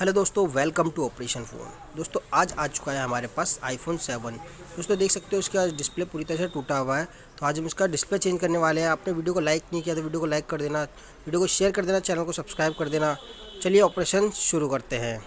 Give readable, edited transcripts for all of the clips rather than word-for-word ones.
Hello दोस्तों, welcome to operation phone. दोस्तों आज आ चुका है हमारे पास आईफोन 7। दोस्तों देख सकते हो इसका डिस्प्ले पूरी तरह से टूटा हुआ है। तो आज हम इसका डिस्प्ले चेंज करने वाले हैं। आपने वीडियो को लाइक नहीं किया तो वीडियो को लाइक कर देना, वीडियो को शेयर कर देना, चैनल को सब्सक्राइब कर देना। चलिए ऑपरेशन शुरू करते हैं।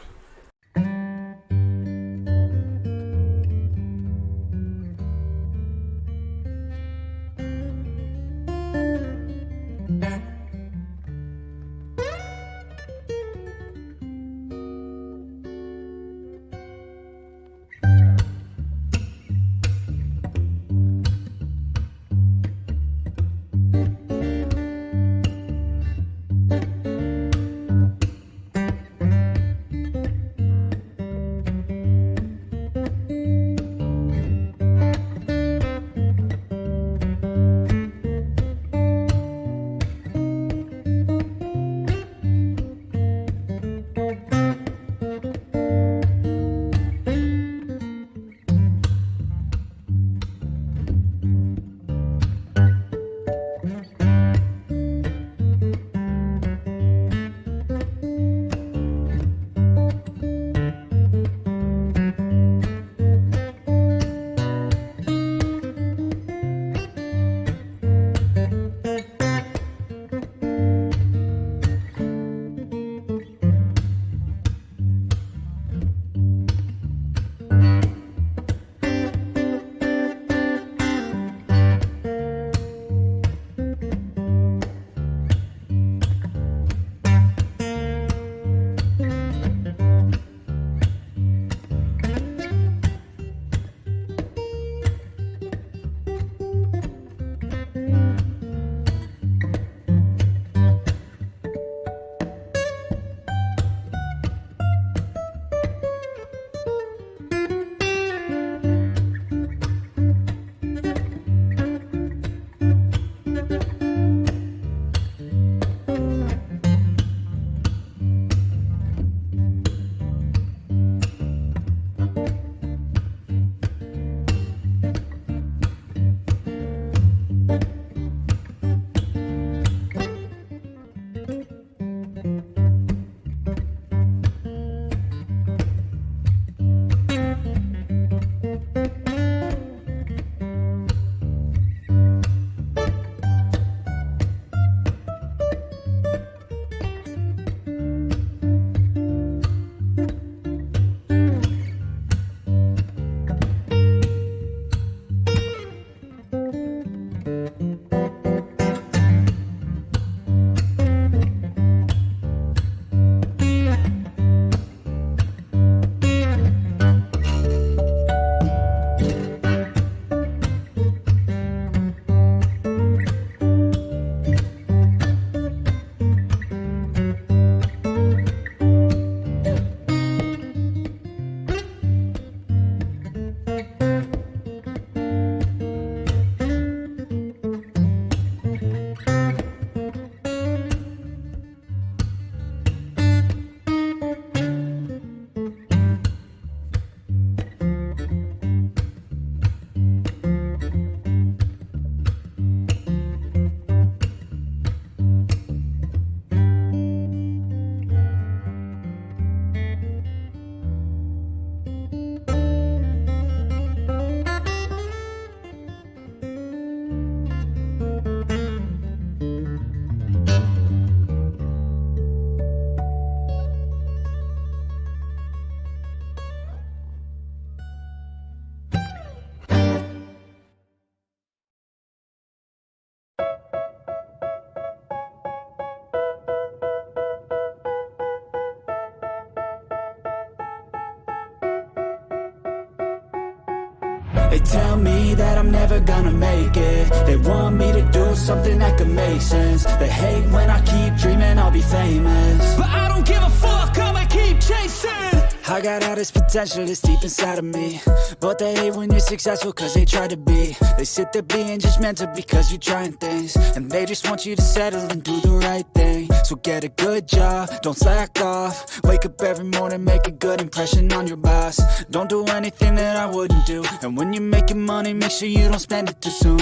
They tell me that I'm never gonna make it. They want me to do something that could make sense. They hate when I keep dreaming I'll be famous, but I don't give a fuck, I'ma keep chasing. I got all this potential that's deep inside of me, but they hate when you're successful cause they try to be. They sit there being judgmental because you're trying things, and they just want you to settle and do the right thing. So get a good job, don't slack off. Wake up every morning, make a good impression on your boss. Don't do anything that I wouldn't do, and when you're making money, make sure you don't spend it too soon.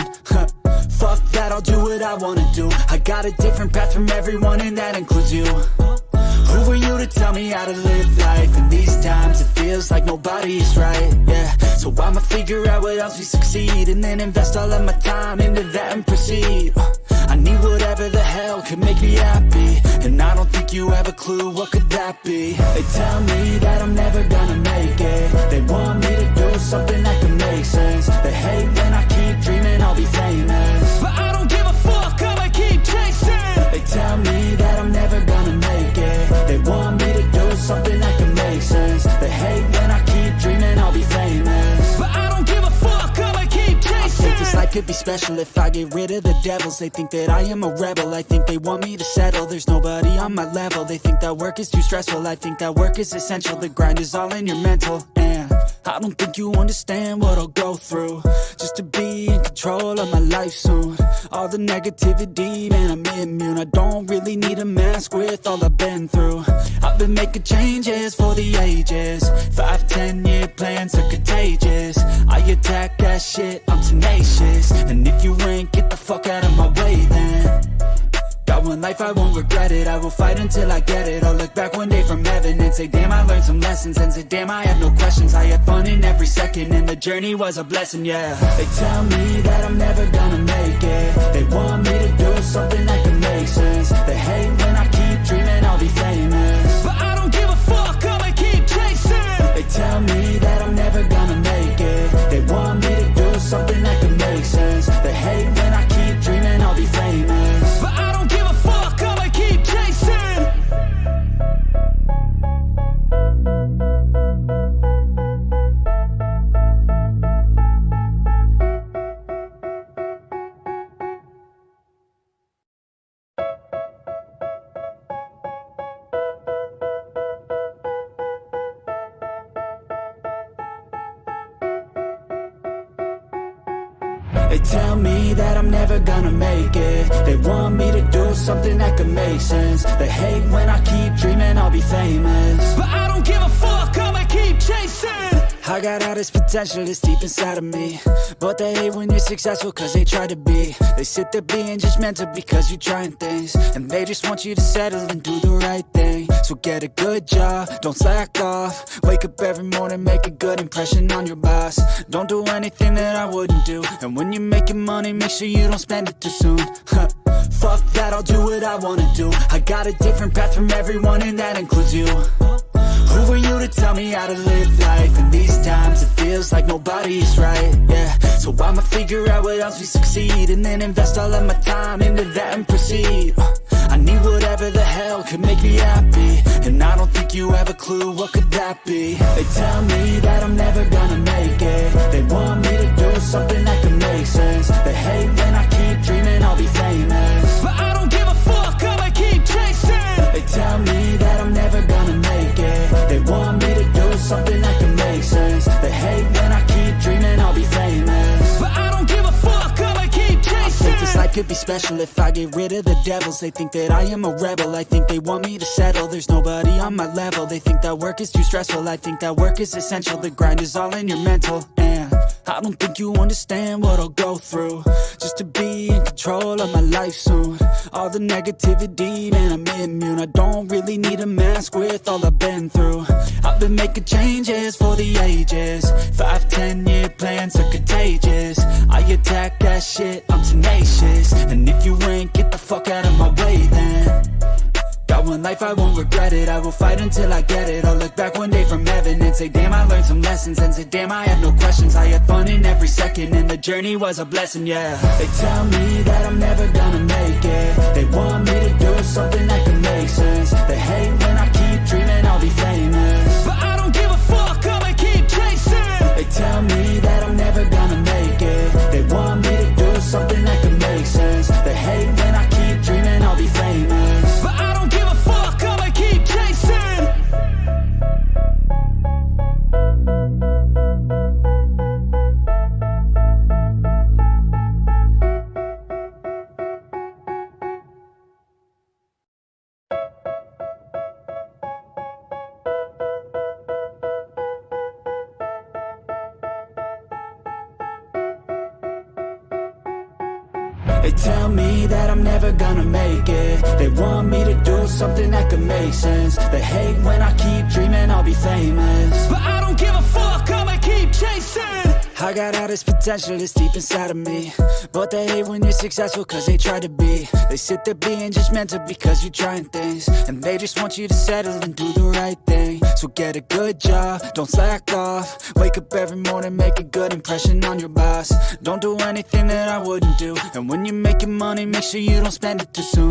Fuck that, I'll do what I wanna do. I got a different path from everyone and that includes you. Who are you to tell me how to live life? In these times it feels like nobody is right, yeah. So I'ma figure out what else we succeed, and then invest all of my time into that and proceed. I need whatever the hell could make me happy, and I don't think you have a clue what could that be. They tell me that I'm never gonna make it. They want me to do something that can make sense. They hate when I keep dreaming I'll be famous, but I don't give a fuck, I'ma keep chasing. They tell me that I'm never gonna make it. They want me to do something that can make sense. They hate when I keep dreaming I'll be famous, but I don't give a fuck, I'ma keep chasing. I think this life could be special if I get rid of the devils. They think that I am a rebel, I think they want me to settle. There's nobody on my level. They think that work is too stressful, I think that work is essential. The grind is all in your mental, and I don't think you understand what I'll go through just to be in control of my life soon. All the negativity, man, I'm immune. I don't really need a mask with all I've been through. I've been making changes for the ages. 5-10 year plans are contagious. I attack that shit, I'm tenacious. And if you ain't, get the fuck out of my way then. Got one life, I won't regret it. I will fight until I get it. I'll look back one day from heaven and say, damn, I learned some lessons. And say, damn, I have no questions. I had fun in every second, and the journey was a blessing, yeah. They tell me that I'm never gonna make it. They want me to do something that can make sense. They hate when I keep dreaming I'll be famous, but I don't give a fuck, I'ma keep chasing. They tell me that I'm never gonna make it. They want me to do something that can make sense. They hate when I keep dreaming I'll be famous, but I don't give a fuck, I'ma keep chasing. They tell me that I'm never gonna make it. They want me to do something that can make sense. They hate when I keep dreaming I'll be famous, but I don't give a fuck, I'ma keep chasing. I got all this potential that's deep inside of me, but they hate when you're successful cause they try to be. They sit there being judgmental because you're trying things, and they just want you to settle and do the right thing. So get a good job, don't slack off. Wake up every morning, make a good impression on your boss. Don't do anything that I wouldn't do, and when you're making money, make sure you don't spend it too soon. Fuck that, I'll do what I wanna do. I got a different path from everyone, and that includes you. Who are you to tell me how to live life? In these times it feels like nobody is right, yeah. So I'ma figure out what else we succeed, and then invest all of my time into that and proceed. I need whatever the hell could make me happy, and I don't think you have a clue what could that be. They tell me that I'm never gonna make it. They want me to do something that can make sense. They hate when I keep dreaming I'll be famous, but I don't give a fuck, I'ma keep chasing. They tell me that I'm never gonna make it. They want me to do something that can make sense. They hate when I keep dreaming I'll be famous, but I don't give a fuck, I'ma keep chasing. I think this life could be special if I get rid of the devils. They think that I am a rebel, I think they want me to settle. There's nobody on my level. They think that work is too stressful, I think that work is essential. The grind is all in your mental, and I don't think you understand what I'll go through just to be in control of my life soon. All the negativity, man, I'm immune. I don't really need a mask with all I've been through. I've been making changes for the ages. 5-10 year plans are contagious. I attack that shit, I'm tenacious. And if you ain't, get the fuck out of my way then. Got one life, I won't regret it. I will fight until I get it. I'll look back one day from heaven and say, damn, I learned some lessons. And say, damn, I have no questions. I had fun in every second, and the journey was a blessing, yeah. They tell me that I'm never gonna make it. They want me to do something that can make sense. They hate when I keep dreaming I'll be famous, but I don't give a fuck, I'ma keep chasing. They tell me that I'm never gonna make it. They want me to do something that can make sense. They hate when I keep dreaming I'll be famous, but I don't give a fuck, I'ma keep chasing. They tell me that I'm never gonna make it. They want me to do something that could make sense. They hate when I keep dreaming I'll be famous, but I don't give a fuck, I'ma keep chasing. I got all this potential that's deep inside of me, but they hate when you're successful cause they try to be. They sit there being judgmental because you're trying things, and they just want you to settle and do the right thing. So get a good job, don't slack off. Wake up every morning, make a good impression on your boss. Don't do anything that I wouldn't do, and when you're making money, make sure you don't spend it too soon.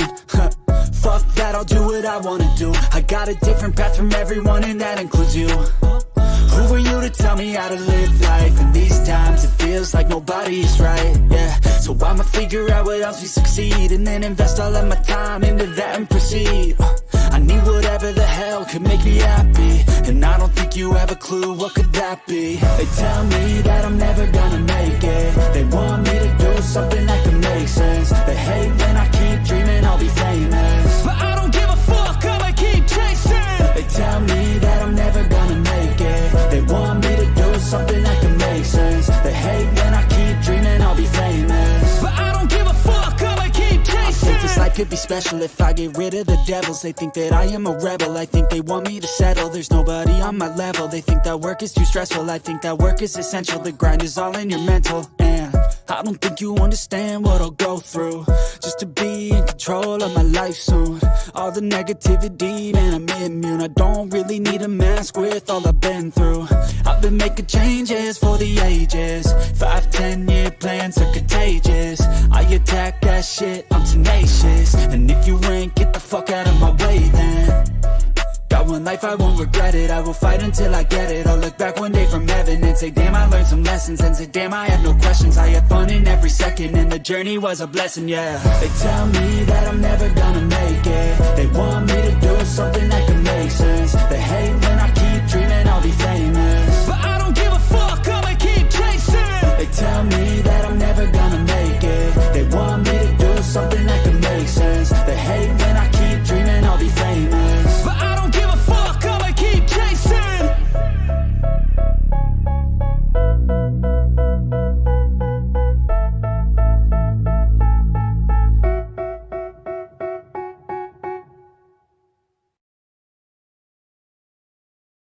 Fuck that, I'll do what I wanna do. I got a different path from everyone, and that includes you. Who are you to tell me how to live life? In these times it feels like nobody is right, yeah. So I'ma figure out what else we succeed, and then invest all of my time into that and proceed. I need whatever the hell could make me happy, and I don't think you have a clue what could that be. They tell me that I'm never gonna make it. They want me to do something that could make sense. They hate when I keep dreaming I'll be famous, but I don't give a fuck, I'ma keep chasing. They tell me that I'm never gonna make it. They want me to do something that can make sense. They hate when I keep dreaming I'll be famous, but I don't give a fuck, I'ma keep chasing. I think this life could be special if I get rid of the devils. They think that I am a rebel, I think they want me to settle. There's nobody on my level. They think that work is too stressful, I think that work is essential. The grind is all in your mental, and I don't think you understand what I'll go through just to be in control of my life soon. All the negativity, man, I'm immune. I don't really need a mask with all I've been through. I've been making changes for the ages. 5-10 year plans are contagious. I attack that shit, I'm tenacious. And if you ain't, get the fuck out of my way then. Got one life, I won't regret it. I will fight until I get it. I'll look back one day from heaven and say, damn, I learned some lessons. And say, damn, I had no questions. I had fun in every second, and the journey was a blessing, yeah. They tell me that I'm never gonna make it. They want me to do something that can make sense.